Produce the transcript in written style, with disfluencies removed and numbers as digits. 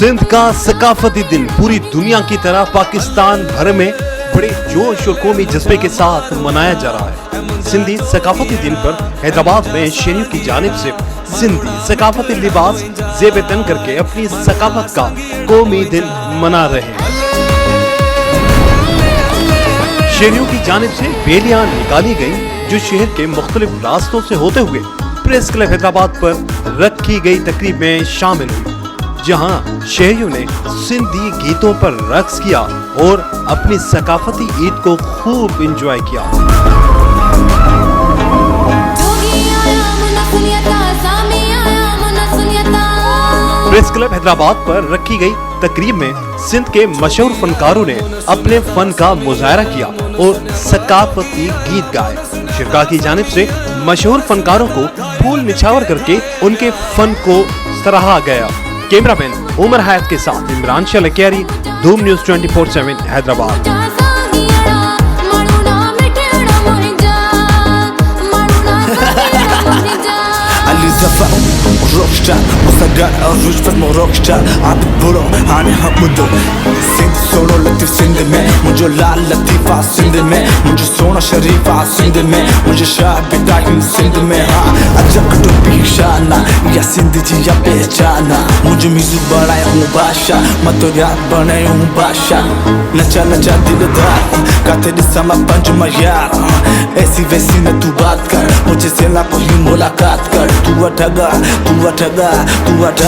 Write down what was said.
सिंध का सकाफती दिन पूरी दुनिया की तरह पाकिस्तान भर में बड़े जोश और कौमी जज्बे के साथ मनाया जा रहा है। सिंधी सकाफती दिन पर हैदराबाद में शहरियों की जानिब से सिंधी सकाफती लिबास जेब तन करके अपनी सकाफत का कौमी दिन मना रहे हैं। शहरियों की जानिब से रैलियां निकाली गयी जो शहर के मुख्तलिफ रास्तों से होते हुए प्रेस क्लब हैदराबाद पर रखी गई तकरीब में शामिल हुई, जहां शहरियों ने सिंधी गीतों पर रक्स किया और अपनी सकाफती ईद को खूब एंजॉय किया। प्रेस क्लब हैदराबाद पर रखी गई तकरीब में सिंध के मशहूर फनकारों ने अपने फन का मुजाहरा किया और सकाफती गीत गाए। शिरका की जानिब से मशहूर फनकारों को फूल निछावर करके उनके फन को सराहा गया। कैमरामैन उमर हयात के साथ इमरान शलकियारी, धूम news 24/7 Hyderabad. Rockstar, Mustagar, Rujfat mo rockstar, आप बोलो आने हम मुद्दो सिंध सोनो लतीफ सिंध में, मुझे लाल लतीफा सिंध में, मुझे सोना शरीफा सिंध में, मुझे शाह इब्राहिम सिंध में। हाँ अजक टोपी शाना या सिंध जी या पहचाना, मुझे म्यूजिक बनाया हूँ बादशाह, मैं तो याद बनाया हूँ बादशाह। नचा नचा दिलदार का तेरी समा पंच यार, ऐसी वैसी न तू बात कर, मुझे से ना कोई मुलाकात कर। तू अठगा, तू अठगा, तू अठग